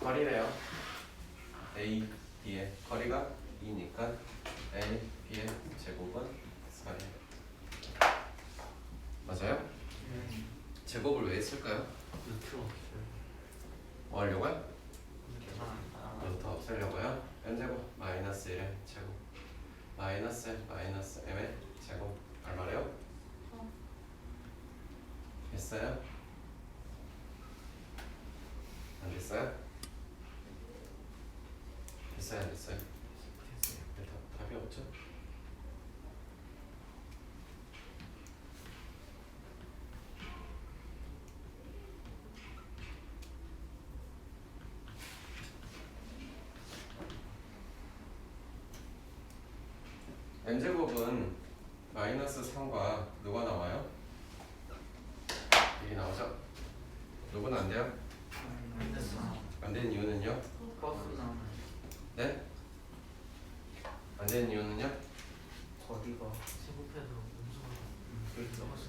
거리래요. A, B의 거리가 2니까 A, B의 제곱은 4예요. 맞아요? 제곱을 왜 했을까요? 뭐 하려고요? 루트 없애려고요? n제곱 마이너스 1의 제곱 마이너스 m의 제곱 얼마래요? 됐어요? 안 됐어요? 됐어요? 안 됐어요? 답이 없죠? n제곱은 마이너스 3과 누가 나와요? 이게 나오죠? 누구는 안 돼요? 안 되는 이유는요? 네? 안 되는 이유는요? 거리가 세곱해서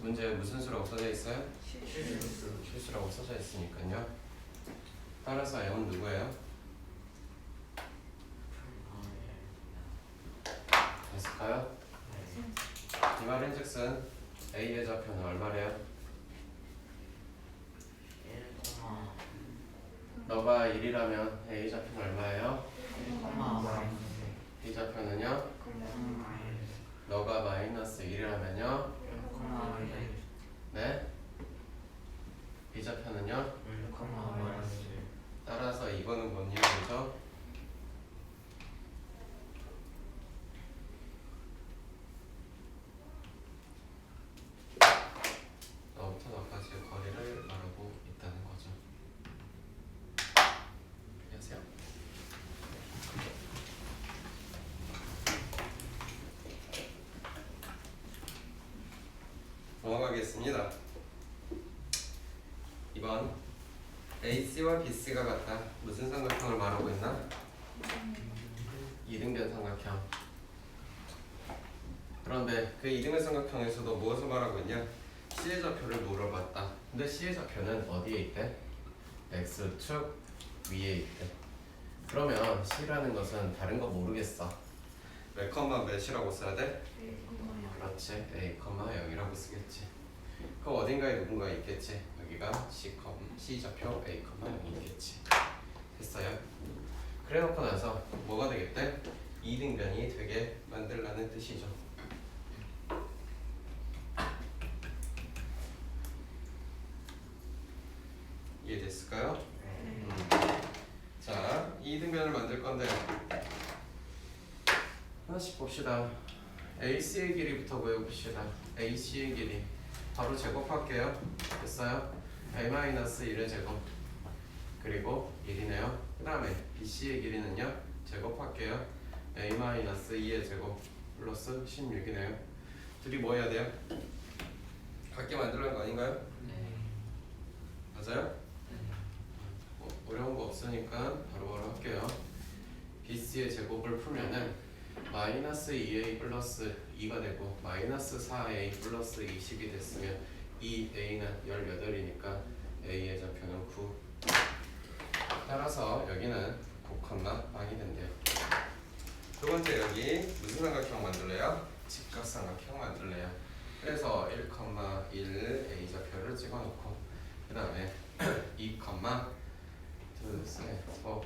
문제에 무슨 수라고 써져 있어요? 실수. 실수라고 써져 있으니까요. 따라서 m은 누구예요? 됐을까요? 이 말인즉슨 A의 좌표는 얼마래요? 1, 너가 1이라면 A 좌표는 얼마예요? 1, B 좌표는요? 너가 마이너스 1이라면요? 네? B 좌표는요? 따라서 이거는 뭔 이유죠? 너부터 너까지의 거리를 말하고 있다는 거죠. 안녕하세요. 넘어가겠습니다. 2번 AC와 BC가 같다. 무슨 삼각형을 말하고 있나? 이등변 삼각형. 그런데 그 이등변 삼각형에서도 무엇을 말하고 있냐? C의 좌표를 물어봤다. 근데 C의 좌표는 어디에 있대? X축 위에 있대. 그러면 C라는 것은 다른 거 모르겠어. 몇 컴마 몇이라고 써야 돼? 그렇지. A, 0이라고 쓰겠지. 그 어딘가에 누군가 있겠지. 여기가 C 좌표 A, 0이 있겠지. 됐어요? 그래 놓고 나서 뭐가 되겠대? 이등변이 되게 만들라는 뜻이죠. 이해됐을까요? 자, 이등변을 만들 건데 하나씩 봅시다. AC의 길이부터 구해봅시다. AC의 길이 바로 제곱할게요. 됐어요? A-1의 제곱 그리고 1이네요. 그 다음에 BC의 길이는요 제곱할게요. A-2의 제곱 플러스 16이네요. 둘이 뭐 해야 돼요? 같게 만들라는 거 아닌가요? 맞아요? 뭐 어려운 거 없으니까 바로바로 할게요. BC의 제곱을 풀면은 마이너스 2a 플러스 2가 되고 마이너스 4a 플러스 20이 됐으면 이 a는 18이니까 a의 좌표는 9. 따라서 여기는 9,0이 된대요. 두 번째 여기 무슨 삼각형 만들래요? 직각삼각형 만들래요. 그래서 1,1 a 좌표를 찍어놓고 그 다음에 2, 2, 3, 4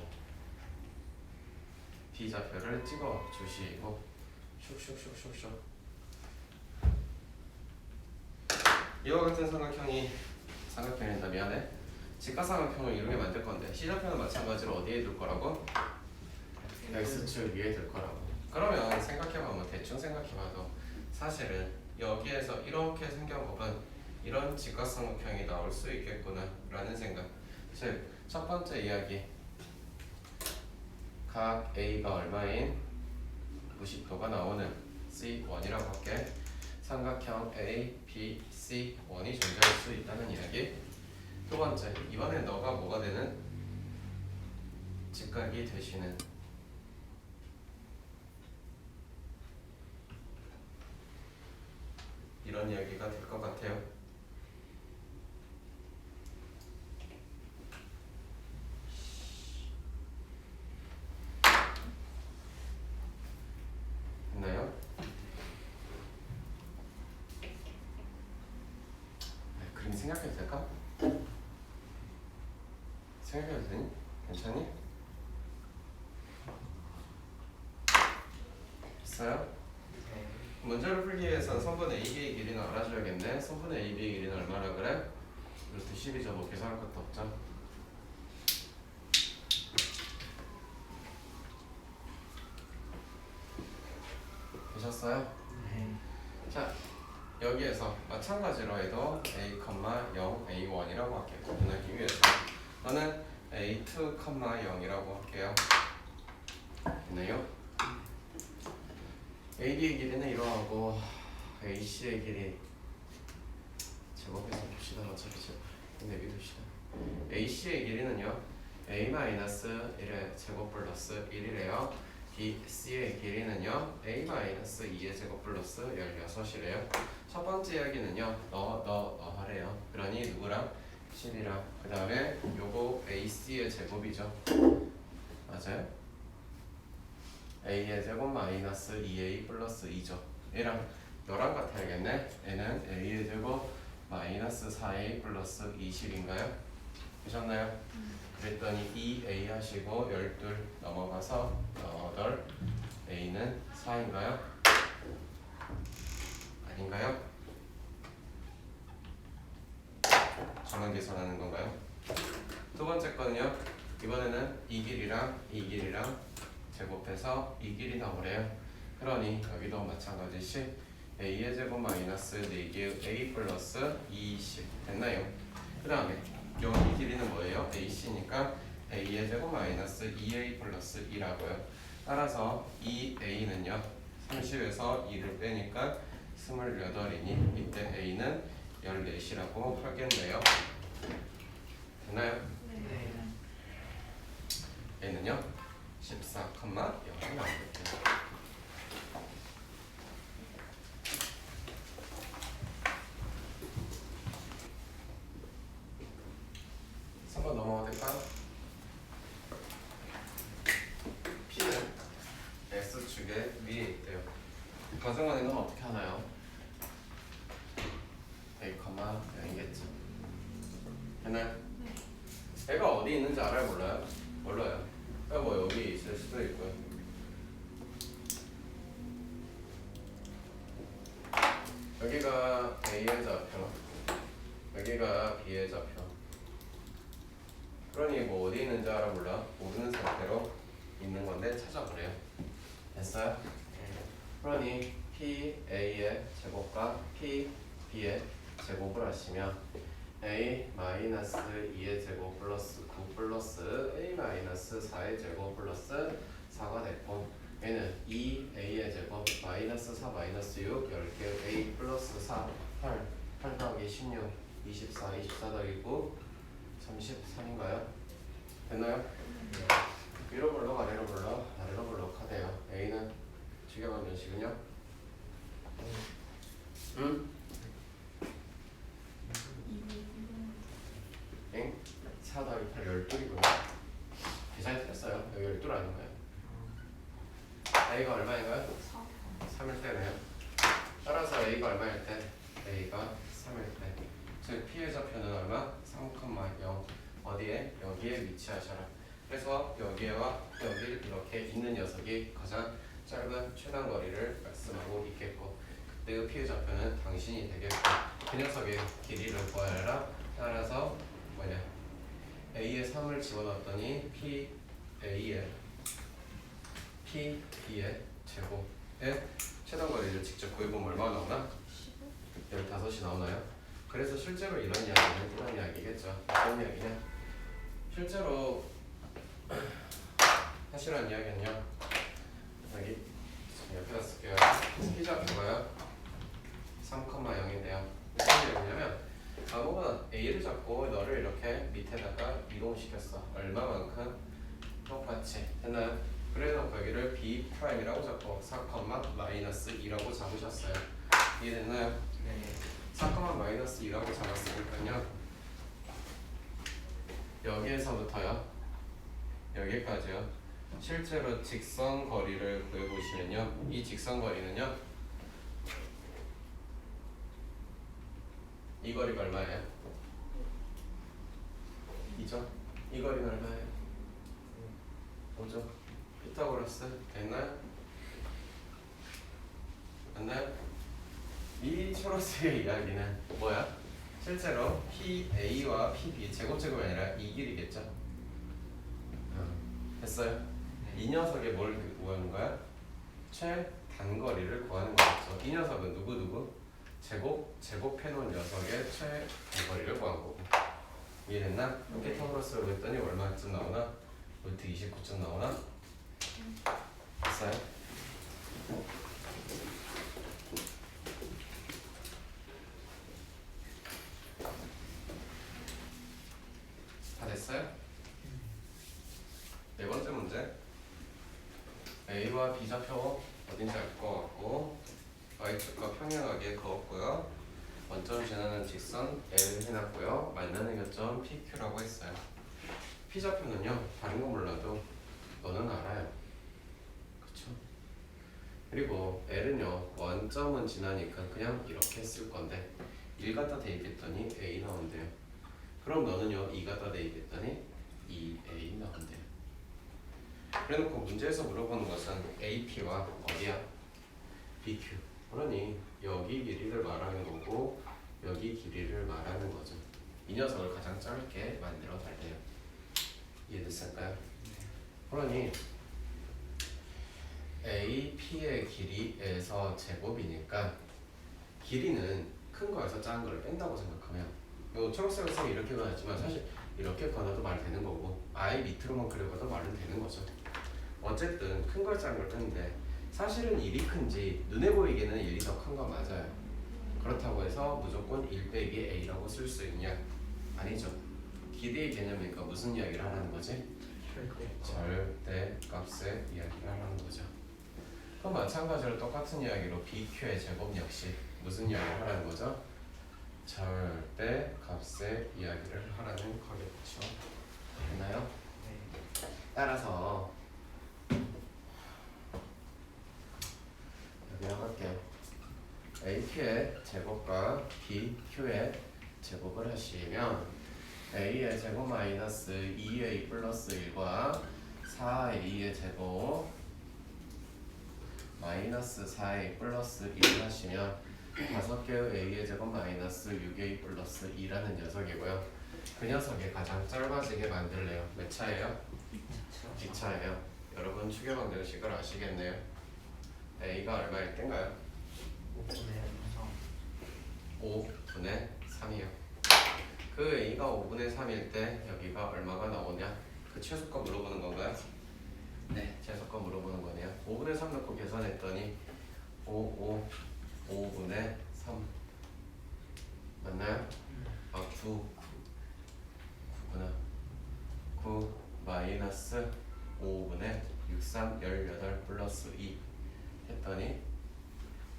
B 좌표를 찍어 주시고 슉슉슉슉슉. 이와 같은 삼각형이다. 미안해. 직각삼각형을 이루게 만들 건데 C 좌표는 마찬가지로 어디에 둘 거라고? X축 위에 둘 거라고. 그러면 생각해보면 대충 생각해봐도 사실은 여기에서 이렇게 생긴 법은 이런 직각삼각형이 나올 수 있겠구나 라는 생각. 즉 첫 번째 이야기, 각 A가 얼마인 90도가 나오는 C1이라고 할게. 삼각형 A, B, C1이 존재할 수 있다는 이야기. 두 번째, 이번엔 너가 뭐가 되는? 직각이 되시는 이런 이야기가 될 것 같아요. 됐나요? 그림 생각해도 될까? 생각해도 되니? 괜찮니? 됐어요? 네. 문제를 풀기 위해서는 선분 AB의 길이는 알아줘야겠네. 선분 AB의 길이는 얼마나 그래? 루트 12죠. 뭐 계산할 것도 없죠. 되셨어요? 네. 자, 여기에서 마찬가지로 해도 A, 0, A1이라고 할게요. 구분하기 위해서 저는 A2, 0이라고 할게요. 됐나요? AB의 길이는 이러하고 AC의 길이 제곱해서 봅시다. 어차피 내비둡시다. AC의 길이는요 A-1의 제곱 플러스 1이래요. BC의 길이는요 A-2의 제곱 플러스 16이래요. 첫 번째 이야기는요 너 하래요. 그러니 누구랑? 7이랑 그 다음에 요거 AC의 제곱이죠. 맞아요? A의 제곱 마이너스 2A 플러스 2죠. 얘랑 너랑 같아야겠네. 얘는 A의 제곱 마이너스 4A 플러스 20인가요? 되셨나요? 그랬더니 2A 하시고 12 넘어가서 8 A는 4인가요? 아닌가요? 정한 계산하는 건가요? 두 번째 거는요. 이번에는 이 길이랑 제곱해서 이 길이 나오래요. 그러니 여기도 마찬가지시 A의 제곱 마이너스 4개 A 플러스 20 됐나요? 그 다음에 여기 길이는 뭐예요? AC니까 A의 제곱 마이너스 2A 플러스 2라고요. 따라서 2A는요 30에서 2를 빼니까 28이니 이때 A는 14이라고 하겠네요. 됐나요? 네. A는요 14,0이 나오겠죠. 한번 넘어가 될까? P는 X축의 위에 있대요. 가정원에 넣으면 어떻게 하나요? A, 0이겠죠. 됐나요? 네. 애가 어디 있는지 알아요? 몰라요? 몰라요. 애가 뭐 여기 있을 수도 있고요. 여기가 A의 좌표, 여기가 B의 좌표. 그러니 뭐 어디 있는지 알아 몰라? 모르는 상태로 있는 건데 찾아보래요. 됐어요? 그러니 PA의 제곱과 PB의 제곱을 하시면 A-2의 제곱 플러스 9 플러스 A-4의 제곱 플러스 4가 됐고 얘는 2A의 제곱 마이너스 4 마이너스 6 10개 A 플러스 4 8 더하기 16 24 더하기 9 33인가요? 됐나요? 위로 볼록 아래로 볼록 아래로 볼록 하네요. A는 지겨운 변식은요? 응? 엥? 4 더하기 8 12이군요. 계산이 됐어요. 여기 12 아닌가요? A가 얼마인가요? 3일 때네요. 따라서 A가 얼마일 때? A가 3일 때. 즉 P의 좌표는 얼마? 3,0 어디에? 여기에 위치하셔라. 그래서 여기와 여기 이렇게 있는 녀석이 가장 짧은 최단 거리를 말씀하고 있겠고, 그때의 피해 좌표는 당신이 되겠고, 그 녀석의 길이를 구하라. 따라서 뭐냐, A에 3을 집어넣었더니 PA에 PB의 제곱의 최단 거리를 직접 구해보면 얼마 나오나? 15이 나오나요? 그래서 실제로 이런 이야기는 이런 이야기겠죠. 어떤 이야기냐? 실제로 사실은 이야기는요, 여기 옆에다 쓸게요. 피자 그거요 3,0인데요 무슨 얘기냐면 아무거나 A를 잡고 너를 이렇게 밑에다가 이동시켰어. 얼마만큼? 똑같이 됐나요? 그래서 여기를 B'이라고 잡고 4,-2라고 잡으셨어요. 이해됐나요? 네. 4,-2라고 잡았으니까요, 여기에서부터요 여기까지요 실제로 직선 거리를 구해보시면요, 이 직선 거리는요 이 거리가 얼마예요? 이죠? 이 거리는 얼마예요? 5죠? 피타고라스 됐나요? 맞나요? 이 초록색의 이야기는 뭐야? 실제로 PA와 PB 제곱제곱이 아니라 이 길이겠죠? 됐어요? 이 녀석의 뭘 구하는 거야? 최단거리를 구하는 거겠죠. 이 녀석은 누구? 제곱해놓은 녀석의 최단거리를 구한 거고. 이해됐나? 피타고라스로 했더니 얼마쯤 나오나? 루트 29쯤 나오나? 됐어요? 다 됐어요? 네 번째 문제. A와 B 좌표 어딘지 알 것 같고, Y축과 평행하게 그었고요. 원점 지나는 직선 L 해놨고요. 만나는 교점 PQ라고 했어요. P 좌표는요, 다른 거 몰라도 너는 알아요. 그쵸? 그리고 L은요, 원점은 지나니까 그냥 이렇게 쓸 건데 1 갖다 대입했더니 A 나온대요. 그럼 너는요, 2 갖다 대입했더니 2A 나온대요. 그래놓고 문제에서 물어보는 것은 AP와 어디야? BQ. 그러니 여기 길이를 말하는 거고 여기 길이를 말하는 거죠. 이 녀석을 가장 짧게 만들어 달래요. 이해됐을까요? 그러니 AP의 길이에서 제곱이니까 길이는 큰 거에서 작은 거를 뺀다고 생각하면, 뭐 초록색을 쓰면 이렇게 그어놨지만 사실 이렇게 그어놔도 말 되는 거고 아예 밑으로만 그려봐도 말은 되는 거죠. 어쨌든 큰 걸 작은 걸 뺐는데 사실은 1이 큰지 눈에 보이기에는 1이 더 큰 거 맞아요. 그렇다고 해서 무조건 1 빼기 A라고 쓸 수 있냐? 아니죠. 기대의 개념이니까 무슨 이야기를 하라는 거지? 절대 값의 이야기를 하라는 거죠. 그럼 마찬가지로 똑같은 이야기로 BQ의 제곱 역시 무슨 이야기를 하라는 거죠? 절대 값의 이야기를 하라는 거겠죠. 됐나요? 네. 따라서 여기 할게요. AQ의 제곱과 BQ의 제곱을 하시면 A의 제곱 마이너스 2A 플러스 1과 4A의 제곱 마이너스 4A 플러스 1을 하시면 5개의 A의 제곱 마이너스 6A 플러스 2라는 녀석이고요. 그 녀석이 가장 짧아지게 만들래요. 몇 차예요? 2차예요. 여러분 추계방 정식을 아시겠네요. A가 얼마일 땐가요? 5분의 3이요. 그 A가 5분의 3일 때 여기가 얼마가 나오냐? 그 최소값 물어보는 건가요? 네, 최소값 물어보는 거네요. 5분의 3 넣고 계산했더니 5분의 3 맞나요? 아, 9구나. 9 마이너스 5분의 63, 18 플러스 2 했더니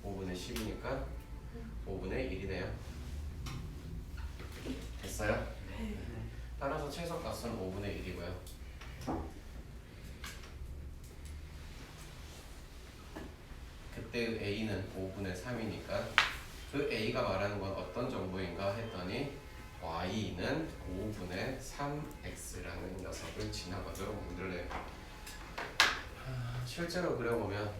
5분의 10이니까 5분의 1이네요. 됐어요? 네. 따라서 최소값은 5분의 1이고요. 그때 A는 5분의 3이니까 그 A가 말하는 건 어떤 정보인가 했더니 y는 5분의 3x라는 녀석을 지나가도록 만들래요. 실제로 그려보면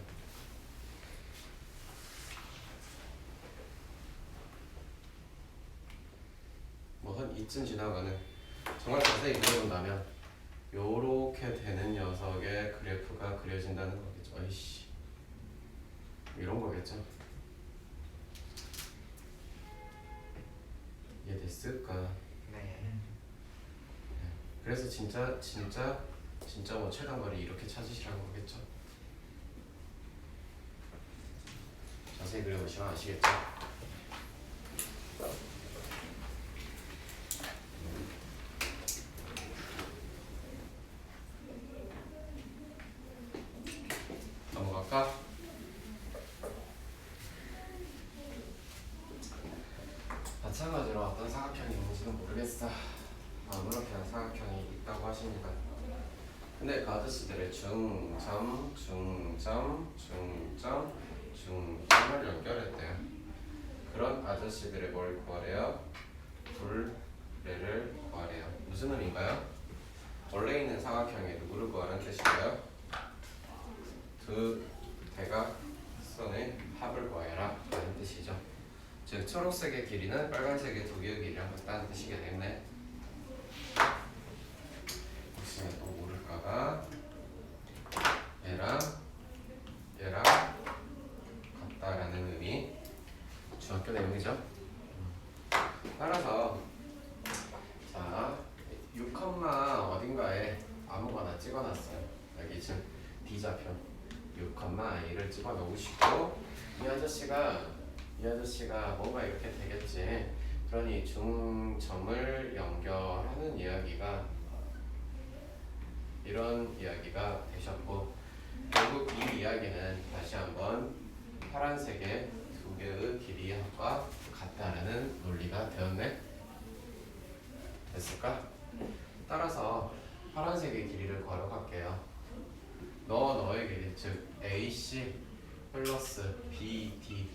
뭐 한 이쯤 지나가는, 정말 자세히 그려본다면 요렇게 되는 녀석의 그래프가 그려진다는 거겠죠. 어이씨, 이런 거겠죠. 이해됐을까? 네. 그래서 진짜 뭐 최단거리 이렇게 찾으시라는 거겠죠. 자세히 그려보시면 아시겠죠. 넘어갈까? 마찬가지로 어떤 사각형이 있는지는 모르겠어. 아무렇게나 사각형이 있다고 하십니다. 근데 그 아저씨들의 중점을 연결했대요. 그런 아저씨들의 뭘 구하래요? 둘레를 구하래요. 무슨 의미인가요? 원래 있는 사각형에 누구를 구하는 뜻인가요? 두 대각선의 합을 구하여라 라는 뜻이죠. 즉 초록색의 길이는 빨간색의 두 개의 길이랑 같다는 뜻이 되겠네. 혹시 또 모를까봐 얘랑 같다라는 의미, 중학교 내용이죠. 따라서 자 6, 어딘가에 아무거나 찍어놨어요. 여기 지금 D좌표 6,i를 찍어 놓으시고 이 아저씨가 뭔가 이렇게 되겠지. 그러니 중점을 연결하는 이야기가 이런 이야기가 되셨고, 결국 이 이야기는 다시 한번 파란색의 두 개의 길이의 합과 같다라는 논리가 되었네. 됐을까? 따라서 파란색의 길이를 걸어갈게요. 너의 길이, 즉 AC 플러스 BD.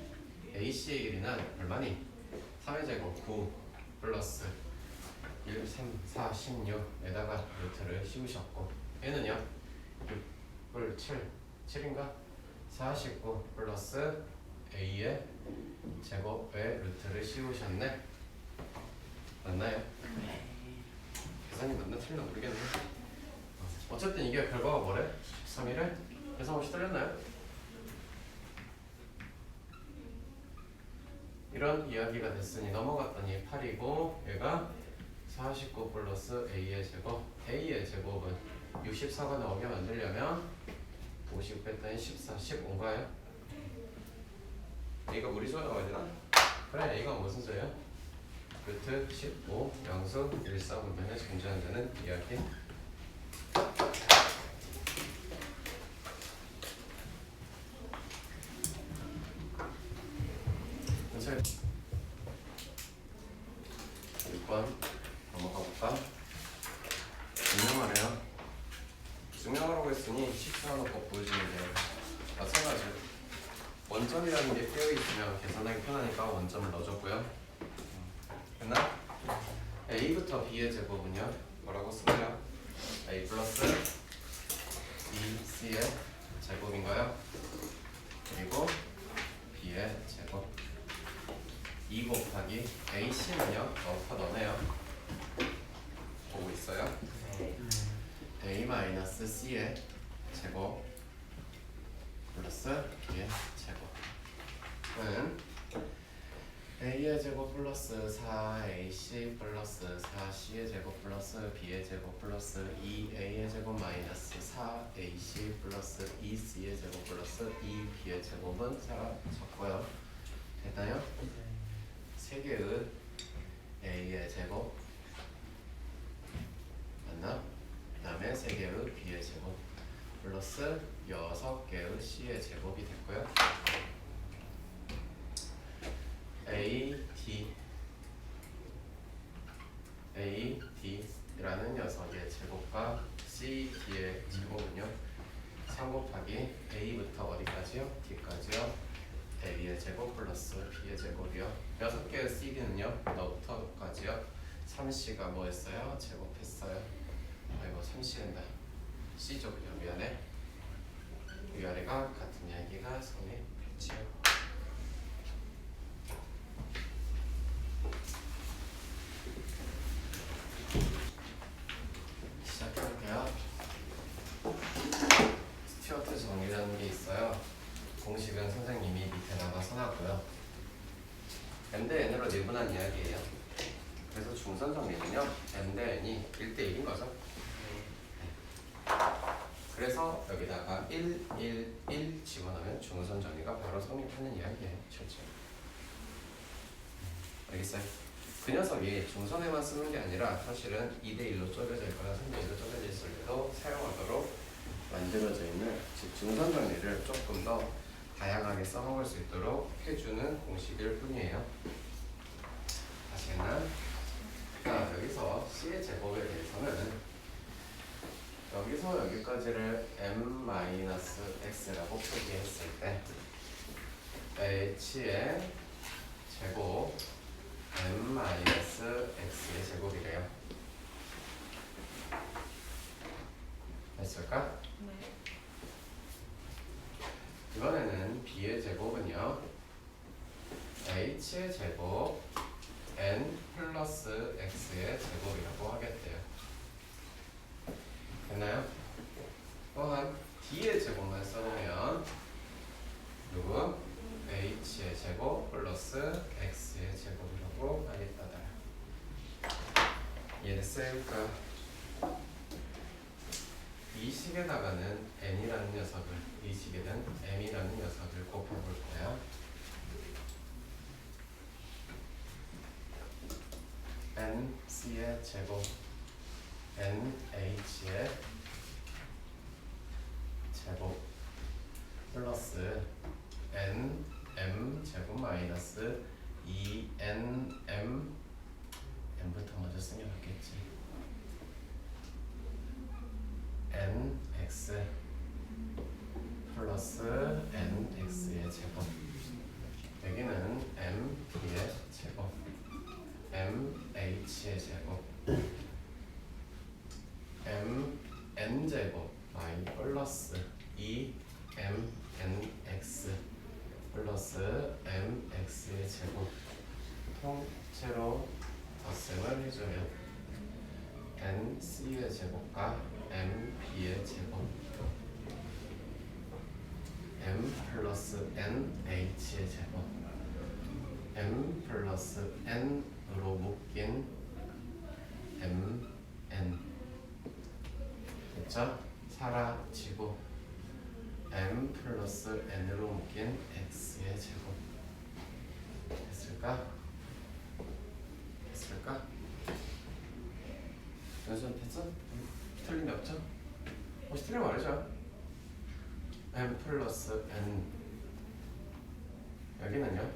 AC의 길이는 얼마니? 3의 제곱 9 플러스 1, 3, 4, 16에다가 루트를 씌우셨고, 얘는요 6을 7인가? 49 플러스 A의 제곱에 루트를 씌우셨네. 맞나요? 계산이 맞나 틀렸나 모르겠네. 어쨌든 이게 결과가 뭐래? 13일에? 계산 혹시 틀렸나요? 이런 이야기가 됐으니 넘어갔더니 8이고 얘가 49 플러스 A의 제곱. A의 제곱은 64가 나오게 만들려면 50 뺐더니 14, 15인가요? A가 무리수가 나와야 되나? 그래, A가 무슨 수예요? 루트 15 양수 1사분면에 존재한다는 이야기. 그래서 6번 넘어가 볼까? 증명하래요. 증명하라고 했으니 식사하놓고 보여주면 돼요. 마찬가지로 원점이라는 게 띄어 있으면 계산하기 편하니까 원점을 넣어줬고요. 됐나? A부터 B의 제곱은요 뭐라고 쓰나요? A 플러스 BC의 제곱인가요? 그리고 B의 제곱 2 곱하기 AC는요 넣고 넣네요. 보고 있어요? A 마이너스 C의 제곱 플러스 B의 제곱은 A의 제곱 플러스 4AC 플러스 4C의 제곱 플러스 B의 제곱 플러스 2A의 제곱 마이너스 4AC 플러스 2C의 제곱 플러스 2B의 제곱은 사라졌고요. 됐나요? 세 개의 A의 제곱 맞나? 그 다음에 세 개의 B의 제곱 플러스 6개의 C의 제곱이 됐고요. AD라는 녀석의 제곱과 CD의 제곱은요 3 곱하기 A부터 어디까지요? D까지요. A의 제곱 플러스 B의 제곱이요. 6개의 CD는요 너부터 너까지요. 3C가 뭐 했어요? 제곱했어요. 아이고 3C랜다. C죠 그냥 미안해. 위아래가 같은 이야기가 성립 했지요. 시작해볼게요. 스튜어트 정리라는 게 있어요. 공식은 선생님이 밑에다가 써놨고요. m 대 n으로 내분한 이야기예요. 그래서 중선 정리는요 m 대 n이 1대1인 거죠. 그래서 여기다가 1, 1, 1 집어넣으면 중선 정리가 바로 성립하는 이야기예요. 실제. 알겠어요? 그 녀석이 중선에만 쓰는 게 아니라 사실은 2대1로 쪼개져 있거나 3대1로 쪼개져 있을 때도 사용하도록 만들어져 있는 즉 중선 정리를 조금 더 다양하게 써먹을 수 있도록 해주는 공식일 뿐이에요. 아시겠나? 자, 여기서 C의 제곱에 대해서는 여기서 여기까지를 m-x라고 표기했을 때 h의 제곱 m-x의 제곱이래요. 됐을까? 네. 이번에는 b의 제곱은요 h의 제곱 n 플러스 x의 제곱이라고 하겠대요. 됐나요? 또한 d의 제곱만 써보면 누구? h의 제곱 플러스 x의 제곱이라고 하겠다더라. 이해됐어요? 이 식에다가는 n이라는 녀석을, 이 식에는 m이라는 녀석을 곱해볼 거야. nc의 제곱 nh의 제곱 플러스 nm 제곱 마이너스 2nm m부터 먼저 쓴 게 낫겠지. nx 플러스 nx의 제곱 여기는 m의 제곱 mh의 제곱 mn제곱 마이 플러스 2mnx 플러스 mx의 제곱 통째로 덧셈을 해줘요. nc의 제곱과 mb의 제곱 m 플러스 nh의 제곱 m 플러스 n으로 묶인 mn 됐죠? 사라지고 m 플러스 n으로 묶인 x의 제곱 됐을까? 됐을까? 연습 됐어? 틀린 데 없죠? 혹시 틀리면 말해줘. m 플러스 n 여기는요?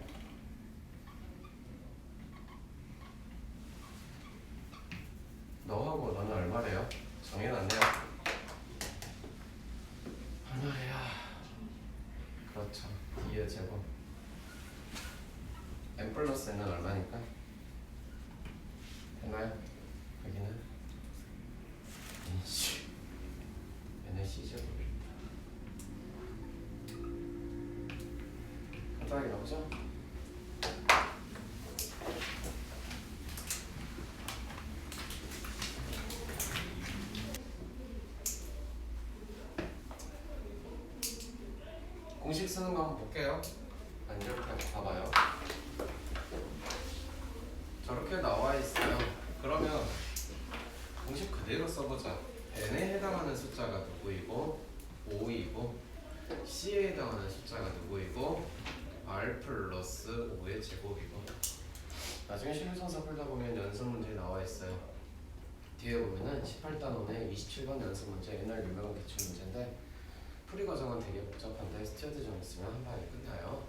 너하고 너는 얼마래요? 정해놨네요. 얼마래요? 그렇죠. d의 제곱 m 플러스 n은 얼마니까? 됐나요? 여기는 nc n의 c제곱입니다. 간단하게 나오죠? 공식 쓰는 거 한번 볼게요. 이렇게 봐봐요. 저렇게 나와 있어요. 그러면 공식 그대로 써보자. n에 해당하는 숫자가 누구이고 5이고 c에 해당하는 숫자가 누구이고 r 플러스 5의 제곱이고 나중에 실무선서 풀다 보면 연습 문제 나와 있어요. 뒤에 보면은 18단원에 27번 연습 문제 옛날 유명한 기출 문제인데 풀이 과정은 되게 복잡한데 스튜어트 좀 있으면 한 방에 끝나요.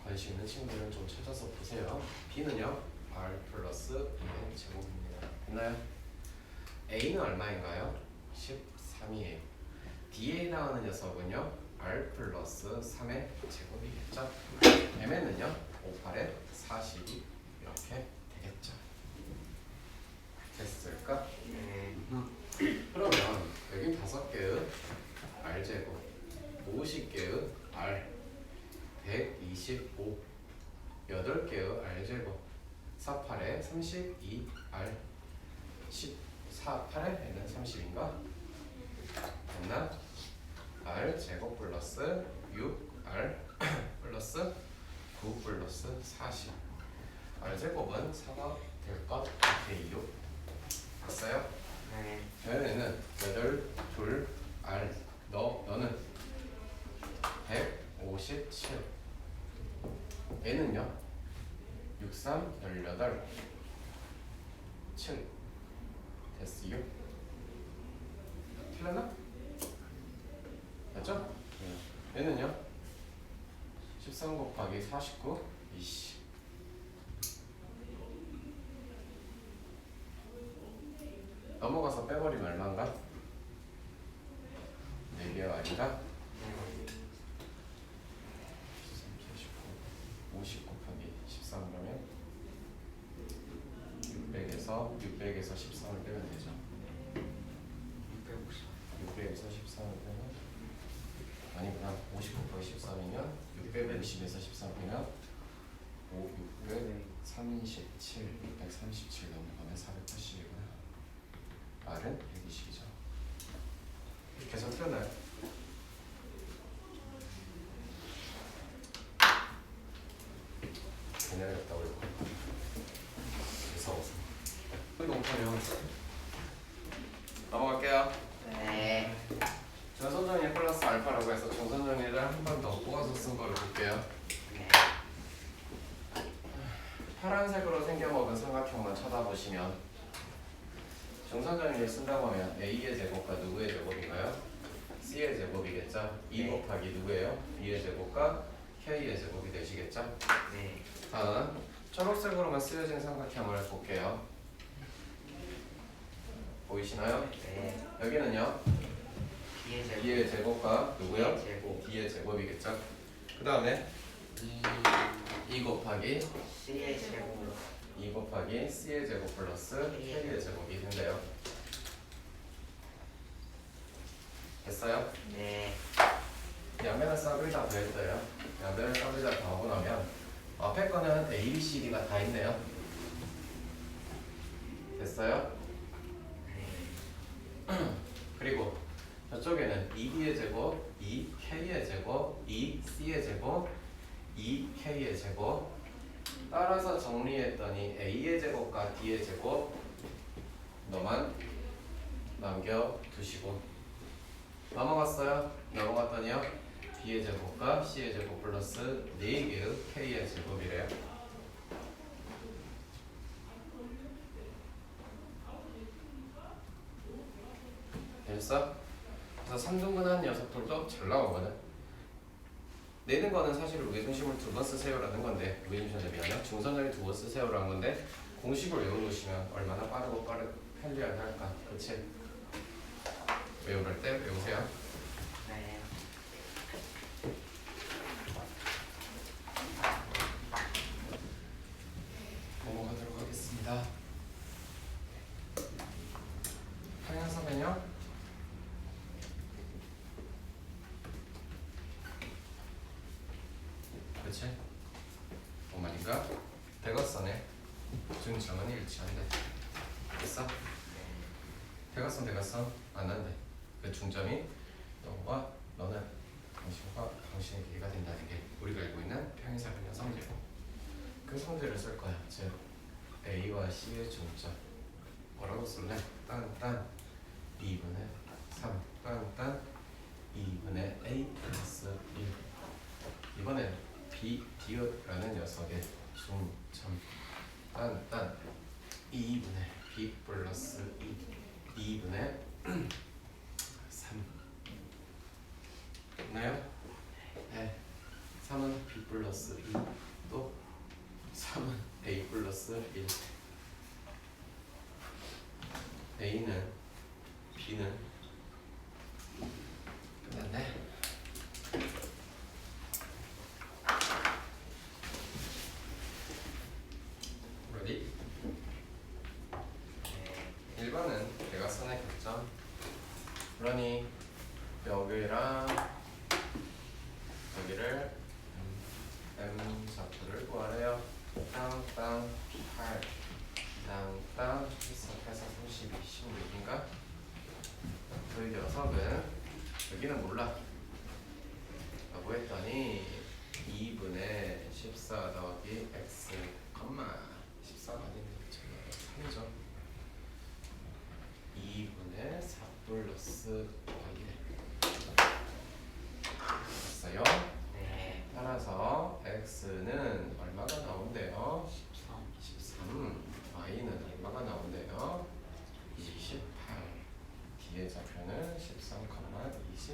관심 있는 친구들은 좀 찾아서 보세요. b는요 r 플러스 2의 제곱입니다. 됐나요? a는 얼마인가요? 13이에요. d에 해당하는 녀석은요 r 플러스 3의 제곱이겠죠. m는요 5, 8에 40이 이렇게 되겠죠. 됐을까? 네. 그러면 여기 5개의 r제곱 50개의 r 125 8개의 r제곱 4, 8에 32r 14, 8에는 30인가? 됐나? r제곱 플러스 6r 플러스 9 플러스 40 r제곱은 4가 될 것 같아요. 됐어요? 네. 얘는 8, 2, R 너는 157 얘는요 6, 3, 18 7 됐어요? 틀렸나? 맞죠? 얘는요 13 곱하기 49 20 넘어가서 빼버리면 얼마인가? 4개 아닌가? 50 곱하기 13 그러면 600에서 13을 빼면 되죠. 650. 600에서 13을 빼면 아니구나. 50 곱하기 13이면 650에서 13 빼면 5, 637, 637 넘는 거면 480이구나. R은 120이죠. 계속 틀렸나요? 그냥 어렵다고 해요. 무서워서. 이거 못하면 넘어갈게요. 네. 전선정리 플러스 알파라고 해서 전선정리를 한 번 더 꼬아서 쓴 거를 볼게요. 네. 파란색으로 생겨먹은 삼각형만 쳐다보시면 정선정리를 쓴다고 하면 A의 제곱과 누구의 제곱인가요? C의 제곱이겠죠? 2 네. 곱하기 누구예요? B의 제곱과 K의 제곱이 되시겠죠? 네. 다음 초록색으로만 쓰여진 삼각형을 볼게요. 보이시나요? 네. 여기는요 B의 제곱. B의 제곱과 누구요? B의 제곱. D의 제곱이겠죠? 그 다음에 2 곱하기 C의 제곱. 2 곱하기 C의 제곱 플러스 K의 제곱이 된대요. 됐어요? 네. 양면을 싹을 다 더했어요. 양면을 싹을 다 더하고 나면 앞에 거는 A, B, C, D가 다 있네요. 됐어요? 네. 그리고 저쪽에는 2B의 제곱, 2K의 제곱, 2C의 제곱, 2K의 제곱 따라서 정리했더니 A의 제곱과 D의 제곱 너만 남겨두시고 넘어갔어요? 넘어갔더니요 B의 제곱과 C의 제곱 플러스 4개의 K의 제곱이래요. 됐어? 그래서 3등분한 녀석들도 잘 나오거든. 내는 거는 사실 외중심을 2번 쓰세요라는 건데 외중심 대비하면 중선정리 2번 쓰세요라는 건데 공식을 외워놓으시면 얼마나 빠르고 편리할까. 그치? 외우럴 때 외우세요. 네. 넘어가도록 하겠습니다. 평행선은요? 그치? 뭔 말인가? 대각선의 중점은 일치한대. 됐어? 대각선 안 한대. 그 중점이 너와 너는 당신과 당신의 길이가 된다는 게 우리가 알고 있는 평행사변형 성제고 그 성제를 쓸 거야. 즉 A와 C의 중점 뭐라고 쓸래? 딴딴 2분의 3 딴딴 2분의 A 플러스 1 이번엔 B, D라는 녀석의 중점 딴딴 2분의 B 플러스 2 2분의 3 있나요? 네 3은 B 플러스 2 또 3은 A 플러스 1 A는 B는 끝났네. 그러니 여기랑 여기를 M 좌표를 구하래요. 땅땅 8 땅땅 해서 32, 16인가? 저희 녀석은 여기는 몰라 라고 했더니 2분의 14 더하기 x, 14가 아닌데 3이죠. 2분의 4 플러스 y래. 됐어요? 네. 따라서 x는 얼마가 나온대요? 13. y는 얼마가 나온대요? 28. 뒤에 좌표는 13,28.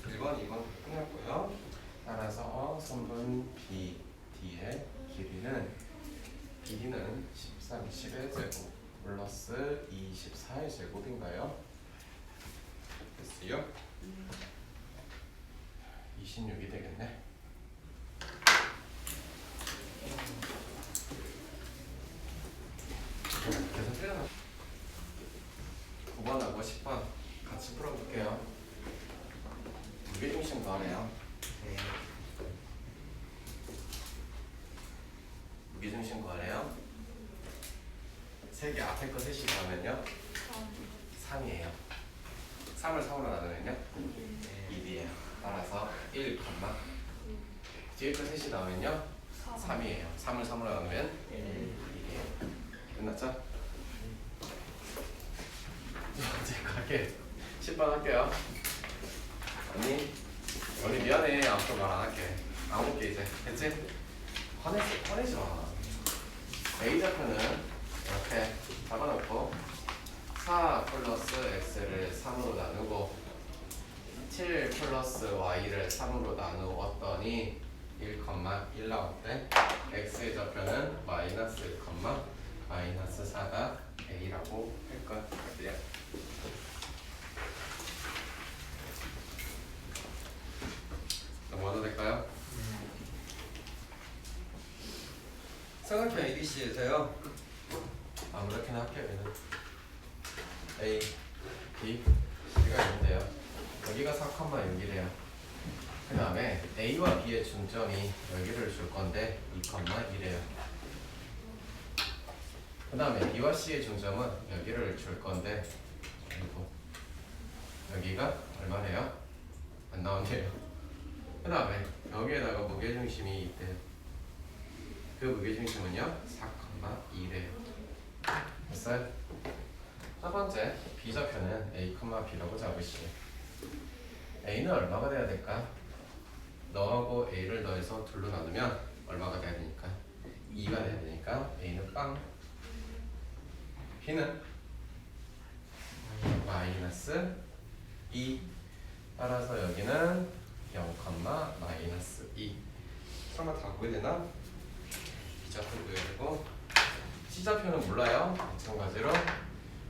1번, 2번 끝났고요. 따라서 선분 B, D의 길이는 13, 10의 제곱 플러스 24의 제곱인가요? 됐어요? 26이 되겠네. 계속 틀려나? 9번하고 10번 같이 풀어볼게요. 무게중심 구하래요. 네. 무게중심 구하래요. 세 개 앞에 거 셋이 더하면요 3이에요. 3을 3으로 나누면요 1이에요. 따라서 1, 뒤에 거 셋이 나오면요 3이에요. 3을 3으로 나누면 1이에요. 끝났죠? 이제 가게 10번 할게요. 언니 미안해. 앞으로 말 안 할게. 안 올게 이제. 됐지? 화내지 마. A 좌표는 이렇게 잡아놓고 4 플러스 x를 3으로 나누고 7 플러스 y를 3으로 나누었더니 1,1 나왔대. x의 좌표는 마이너스 1, 마이너스 4가 a라고 할 것 같아요. 넘어가도 될까요? 삼각형 ABC에서요 아무렇게나 할게요. 얘는 A, B, C가 있는데요. 여기가 4,6이래요. 그 다음에 A와 B의 중점이 여기를 줄 건데 2,1이래요. 그 다음에 B와 C의 중점은 여기를 줄 건데 그리고 여기가 얼마래요? 안 나온대요. 그 다음에 여기에다가 무게중심이 있대요. 그 무게중심은요 4,2래요. 됐어요? 첫 번째 B좌표는 A, B라고 잡으시오. A는 얼마가 돼야 될까? 너하고 A를 더해서 둘로 나누면 얼마가 돼야 되니까? 2가 돼야 되니까 A는 빵. B는 마이너스 2. 따라서 여기는 0, 마이너스 2. 설마 다 구해되나? B좌표 구해야 되고 C좌표는 몰라요. 마찬가지로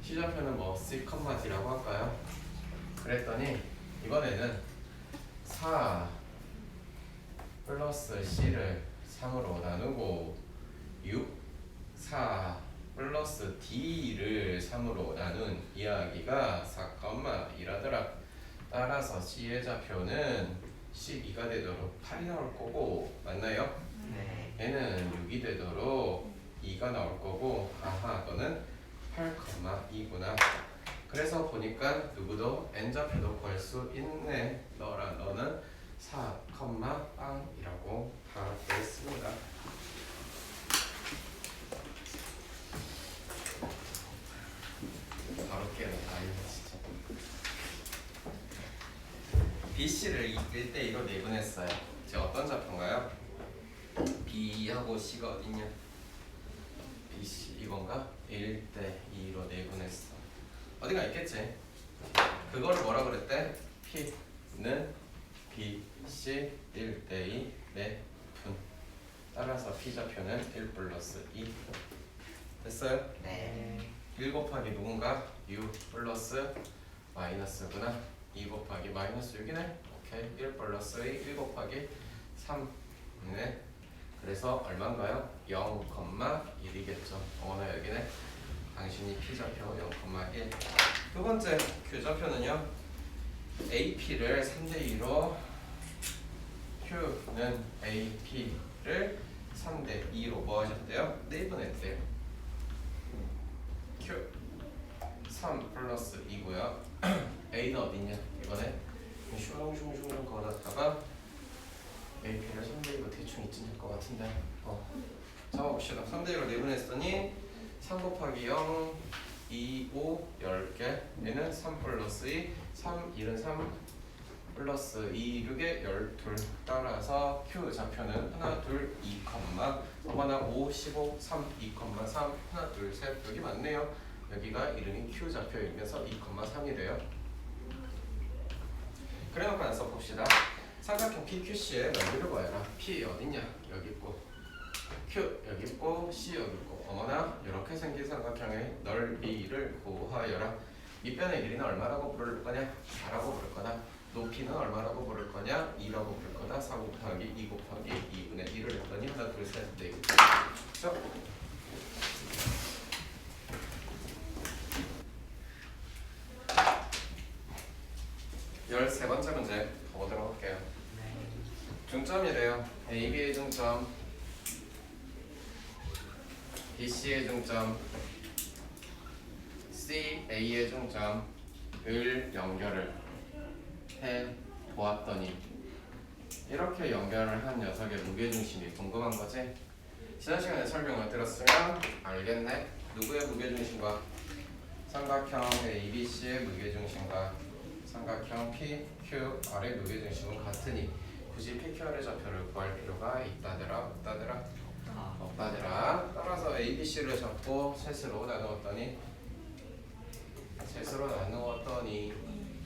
C좌표는 뭐 C, D라고 할까요? 그랬더니 이번에는 4 플러스 C를 3으로 나누고 6, 4 플러스 D를 3으로 나눈 이야기가 4,1하더라. 따라서 C의 좌표는 12가 되도록 8이 나올 거고 맞나요? 네. 얘는 6이 되도록 2가 나올 거고 아하 너는 8,2구나. 그래서 보니까 누구도 N좌표도 구할 수 있네. 너는 4, 빵이라고 다 구했습니다. 바로 깨어나 진짜. BC를 1대2로 내분했어요. 이제 어떤 좌표인가요? B하고 C가 어딨냐? BC 이건가? 1대2로 내분했어. 어디가 있겠지? 그거를 뭐라 그랬대? P는 BC 1대2 내분. 따라서 P좌표는 1 플러스 2. 됐어요? 네. 1 곱하기 누군가? U 플러스 마이너스구나. 2 곱하기 마이너스 6이네. 오케이. 1 플러스 2, 1 곱하기 3이네. 그래서 얼마인가요? 0,1이겠죠. 어머나 여기네. 당신이 P좌표 0,1. 두 번째 교좌표는요. AP를 3대2로 Q는 AP를 3대2로 뭐 하셨대요? 내분했대요. Q 3 플러스 2고요. A는 어딨냐? 이번에 슝슝슝슝 걸었다가 AP를 3대2로 대충 이쯤 것 같은데 잡아봅시다. 3대1로 내분했으니 3 곱하기 0 2, 5, 10개 얘는 3 플러스 2 3, 1은 3 플러스 2, 6에 12 따라서 Q 좌표는 하나, 둘, 2, 하나, 5, 15, 3, 2, 3 하나, 둘, 셋 여기 맞네요. 여기가 이름이 Q 좌표이면서 2, 3이래요. 그래놓고 나서 봅시다. 삼각형 PQC의 넓이를 구해라. P 어딨냐? 여기 있고 Q 여기 있고 C 여기 있고 어머나 이렇게 생긴 삼각형의 넓이를 구하여라. 밑변의 길이는 얼마라고 부를 거냐? 4라고 부를 거다. 높이는 얼마라고 부를 거냐? 2라고 부를 거다. 4 곱하기 2 곱하기 2분의 1을 했더니 하나 둘 셋 넷. 그렇죠? 열세 번째 문제 보도록 할게요. 네. 중점이래요. AB의 중점, BC의 중점, CA의 중점을 연결을 해 보았더니 이렇게 연결을 한 녀석의 무게중심이 궁금한 거지? 지난 시간에 설명을 들었으면 알겠네. 누구의 무게중심과 삼각형 ABC의 무게중심과 삼각형 PQR의 무게중심은 같으니 굳이 PQR의 좌표를 구할 필요가 있다더라 없다더라? 없다더라. 따라서 ABC를 잡고 셋으로 나누었더니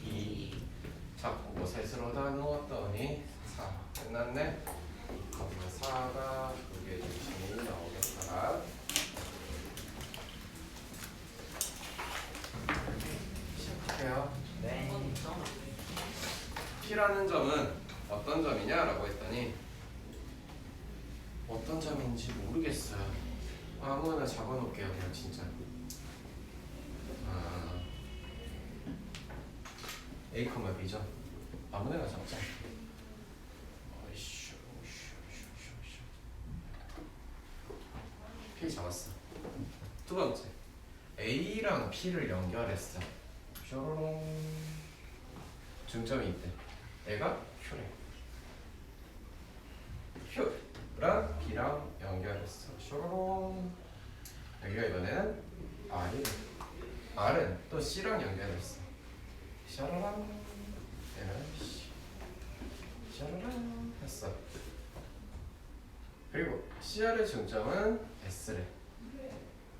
2 잡고 셋으로 나누었더니 4 끝났네. 그러면 4가 무게중심이 나오겠다. 시작할게요. 네. P라는 점은 어떤 점이냐라고 했더니 어떤 점인지 모르겠어요. 아무거나 적어놓을게요. 그냥 진짜. A, B죠. 아무데나 적자. P 잡았어. 두 번째 A랑 P를 연결했어. 쇼로롱. 중점이 있대. 얘가 Q래. Q랑 B랑 연결했어. 쇼로롱. 여기가 이번에는 R이. R은 또 C랑 연결했어. 샤라란. 얘는 C. 샤라란 했어. 그리고 CR의 중점은 S래.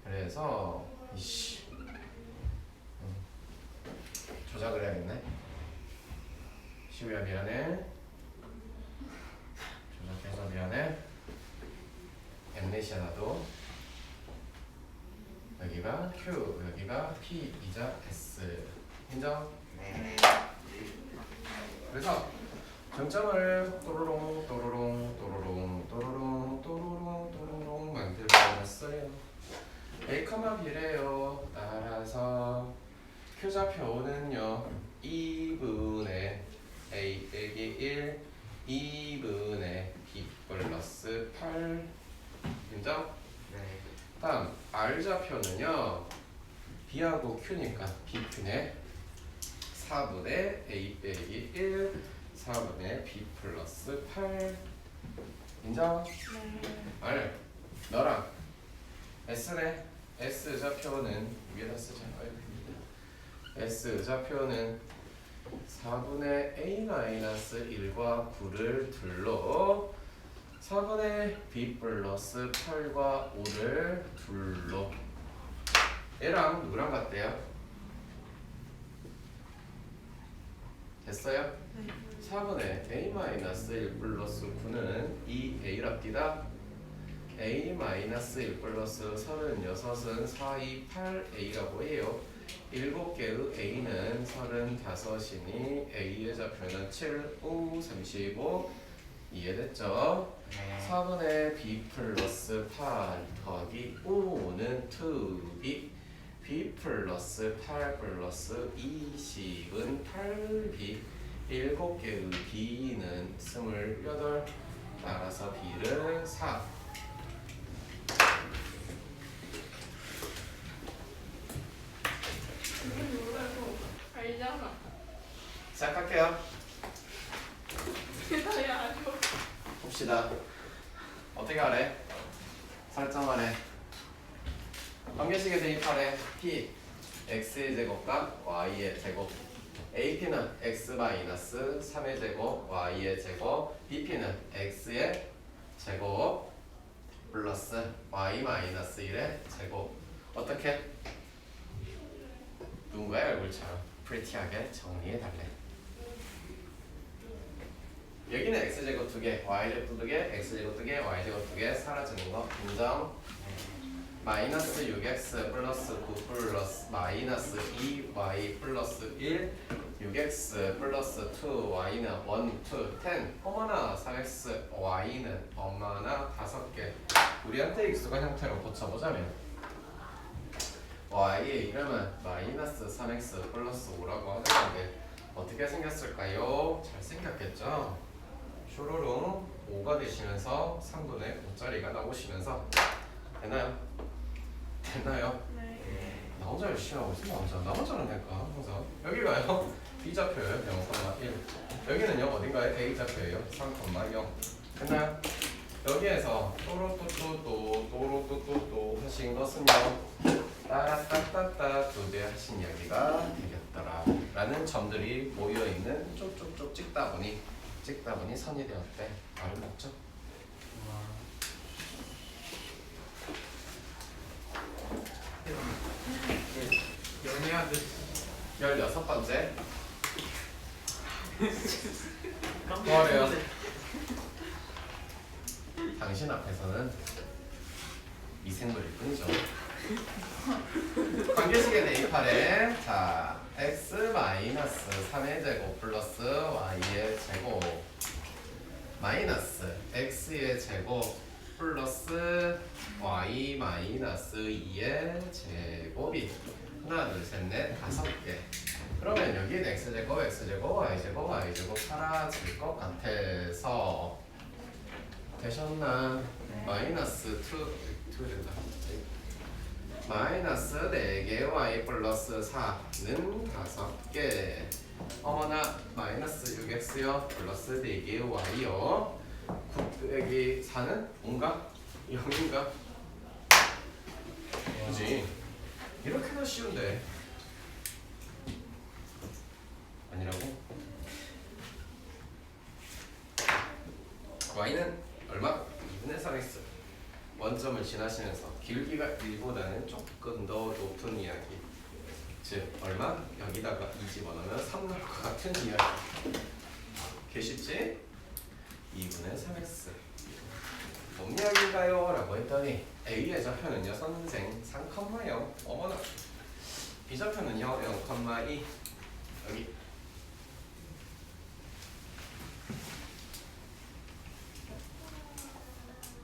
그래서 이씨 조작을 해야겠네. 시우야 미안해. 조작해서 미안해. 엠네시아 나도. 여기가 Q, 여기가 P이자 S. 인정? 네. 그래서 중점을 또로롱 또로롱 또로롱 또로롱 또로롱 또로롱 만들어놨어요. A, B래요. 따라서 Q좌표는요 2분의 A 빼기 1 2분의 B 플러스 8 인정? 네. 다음 R좌표는요 B하고 Q니까 BQ네. 4분의 A 빼기 1 4분의 B 플러스 8 인정? R 너랑 S네. S좌표는 위에다 쓰자. S좌표는 4분의 A-1과 9를 둘로 4분의 B 플러스 8과 5를 둘로 얘랑 누구랑 같대요? 됐어요? 4분의 A-1 플러스 9는 2A랍디다. A-1 플러스 36은 4, 2, 8A라고 해요. 7개의 A는 35이니 A의 좌표는 7, 5, 35 이해됐죠? 네. 4분의 B 플러스 8 더하기 5는 2B B 플러스 8 플러스 20은 8B 7개의 B는 28 따라서 B를 4 이건 뭐라고 알잖아. 시작할게요. 그래야 알고. 봅시다. 어떻게 하래? 설정하래. 관계식에 대입하래. P x의 제곱과 y의 제곱. AP는 x 마이너스 3의 제곱 y의 제곱. BP는 x의 제곱 플러스 y 마이너스 1의 제곱. 어떻게? 누군가의 얼굴처럼 프리티하게 정리해달래. 여기는 x제곱 2개, y제곱 2개, x제곱 2개, y제곱 2개 사라지는 거 인정. 마이너스 6x 플러스 9 플러스 마이너스 2y 플러스 1 6x 플러스 2y는 1, 2, 10 어머나 3x y는 엄마나 5개. 우리한테 익숙한 형태로 고쳐보자면 y의 이름은 마이너스 3x 플러스 5라고 하는데 어떻게 생겼을까요? 잘 생겼겠죠? 쇼로롱 5가 되시면서 3분의 5짜리가 나오시면서 되나요? 됐나요? 네. 나 혼자 열심히 하고 있어. 나 혼자는 될까? 항상 여기가요 B좌표예요 0,1 여기는요 어딘가에 A좌표예요 3,0 됐나요? 여기에서 또로또또또 하신 것은요 따따따따 두대 하신 이야기가 되겠더라 라는 점들이 모여있는 쪽쪽쪽 찍다 보니 선이 되었대. 말을 맞죠? 연애하듯 16번째 뭐래요? 당신 앞에서는 미생물일 뿐이죠. 관계식에 대입하래. 자, x 마이너스 3의 제곱 플러스 y의 제곱 마이너스 x의 제곱 플러스 y 마이너스 2의 제곱이 하나 둘셋넷 5개. 그러면 여기는 x제곱 x제곱 y제곱 y제곱 사라질 것 같아서 되셨나? 네. 마이너스 2 된다. 마이너스 4개 y 플러스 4는 5개. 어머나 마이너스 6x요 플러스 4개 y요 9 빼기 4는 5인가? 0인가? 그지? 이렇게나 쉬운데 아니라고? y는 얼마? 2분의 3x 원점을 지나시면서 길이가 1보다는 조금 더 높은 이야기 즉 얼마? 여기다가 2 집어넣으면 3 나올 것 같은 이야기 계쉽지? 2분의 3x 뭔 이야기인가요? 라고 했더니 A의 좌표는요 선생 3,0 어머나 B좌표는요 0,2 여기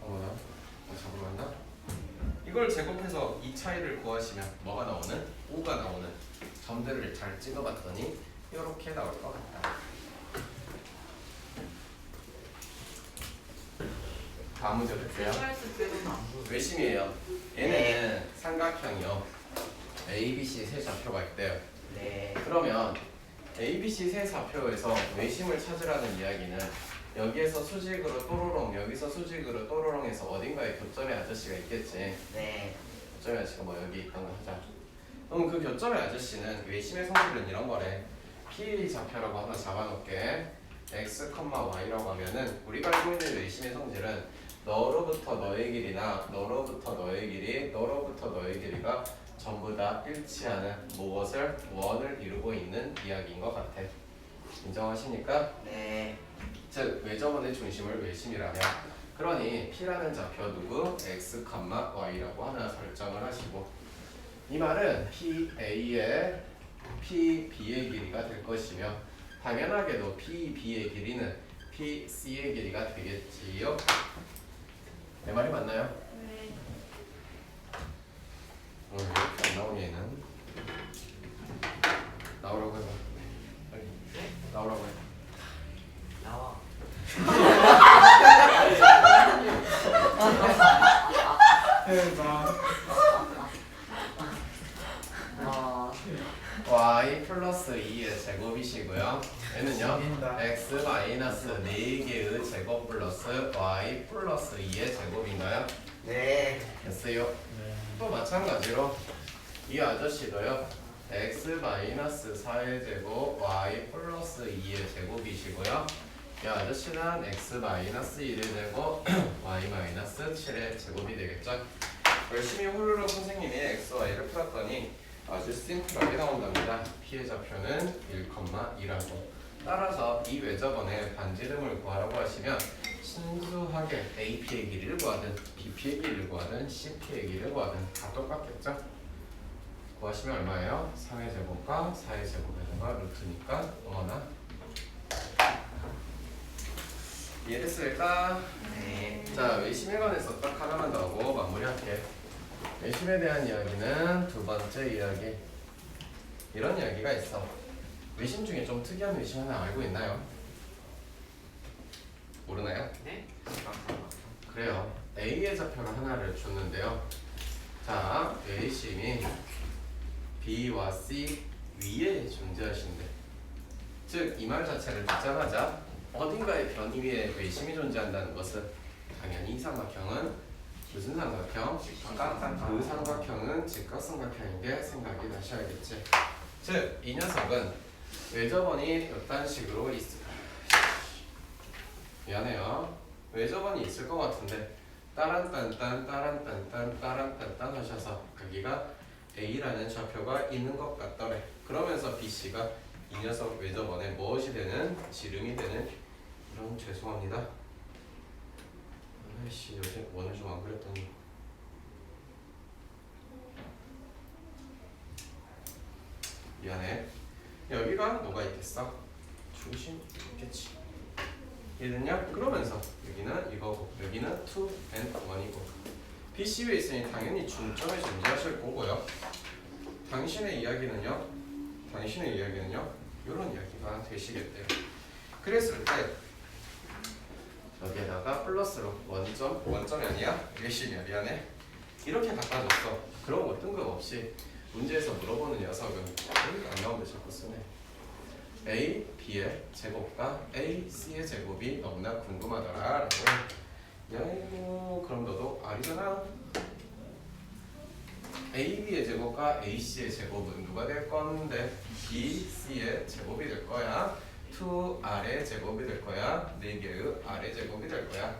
어머나 잠깐만요. 이걸 제곱해서 이 차이를 구하시면 뭐가 나오는? 5가 나오는 점들을 잘 찍어봤더니 이렇게 나올 것 같다. 다음 문제 볼게요. 외심이에요. 얘는 삼각형이요. A, B, C 세 좌표가 있대요. 네. 그러면 A, B, C 세 좌표에서 외심을 찾으라는 이야기는 여기에서 수직으로 또로롱, 여기서 수직으로 또로롱해서 어딘가에 교점의 아저씨가 있겠지. 네. 교점의 아저씨가 뭐 여기 있던 거 하자. 그럼 그 교점의 아저씨는 외심의 성질은 이런 거래. P 좌표라고 하나 잡아놓을게. x, y라고 하면은 우리가 알고 있는 외심의 성질은 너로부터 너의 길이나 너로부터 너의 길이, 너로부터 너의 길이가 전부 다 일치하는 무엇을 원을 이루고 있는 이야기인 것 같아. 인정하시니까? 네. 즉 외점원의 중심을 외심이라면 그러니 P라는 좌표 누구? x, y라고 하나 설정을 하시고 이 말은 PA의 PB의 길이가 될 것이며 당연하게도 PB의 길이는 PC의 길이가 되겠지요. 내 말이 맞나요? 네. 왜 이렇게 안 나오냐 얘는. 나오라고 해봐. 빨리. 나오라고 해. 나와. y 플러스 2의 제곱이시고요. 얘는요 재밌다. x 마이너스 4개의 제곱 플러스 y 플러스 2의 제곱인가요? 네. 됐어요. 또 마찬가지로 이 아저씨도요 x 마이너스 4의 제곱 y 플러스 2의 제곱이시고요. 이 아저씨는 x 마이너스 1의 제곱 y 마이너스 7의 제곱이 되겠죠. 열심히 후루룩 선생님이 x, y를 풀었더니 아주 심플하게 나온답니다. 피해 좌표는 1,2라고. 따라서 이 외접원의 반지름을 구하라고 하시면 순수하게 AP의 길이를 구하든 BP의 길이를 구하든 CP의 길이를 구하든 다 똑같겠죠? 구하시면 얼마예요? 3의 제곱과 4의 제곱에다가 루트니까 어머나. 이해됐을까? 네. 자, 외심일관에서 딱 하나만 더 하고 마무리할게. 외심에 대한 이야기는 두 번째 이야기. 이런 이야기가 있어. 외심 중에 좀 특이한 외심 하나 알고 있나요? 모르나요? 네? 그래요. A의 좌표가 하나를 줬는데요. 자, 외심이 B와 C 위에 존재하신대. 즉, 이 말 자체를 듣자마자 어딘가의 변이 위에 외심이 존재한다는 것은 당연히 이 삼각형은 무슨 삼각형? 그 삼각형은 직각삼각형인 게 생각이 나셔야겠지. 즉, 이 녀석은 외접원이 이딴 식으로 있을. 미안해요. 외접원이 있을 것 같은데 따란딴딴 따란딴딴 따란딴딴 하셔서 거기가 A라는 좌표가 있는 것 같더래. 그러면서 BC가 이 녀석 외접원에 무엇이 되는? 지름이 되는. 이런 죄송합니다. 아이씨 요새 원을 좀 안 그렸더니. 미안해. 여기가 뭐가 있겠어? 중심 있겠지. 얘는요? 그러면서 여기는 이거고 여기는 2 and 1이고 BC 위에 있으니 당연히 중점에 존재하실 거고요. 당신의 이야기는요 이런 이야기가 되시겠대요. 그랬을 때 여기에다가 플러스로 원점이 아니야? 외심이야. 미안해. 이렇게 바꿔줬어. 그런 거 뜬금없이 문제에서 물어보는 녀석은 안 나오는데 자꾸 쓰네. A, B의 제곱과 A, C의 제곱이 너무나 궁금하더라 라고. 야이고 그럼 너도 R이잖아. A, B의 제곱과 A, C의 제곱은 누가 될 건데? B, C의 제곱이 될 거야. 2R의 제곱이 될 거야. 4개의 R의 제곱이 될 거야.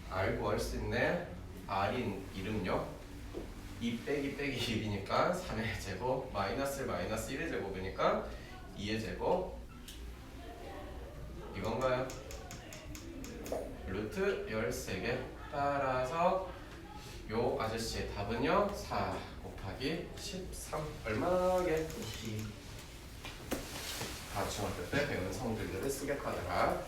R 구할 수 있네. R인 이름요 2 빼기 1이니까 3의 제곱 마이너스 1의 제곱이니까 2의 제곱 이건가요? 루트 13개. 따라서 요 아저씨의 답은요 4 곱하기 13 얼마게? 다 중학교 때 배운 성질들을 쓰겠다더라.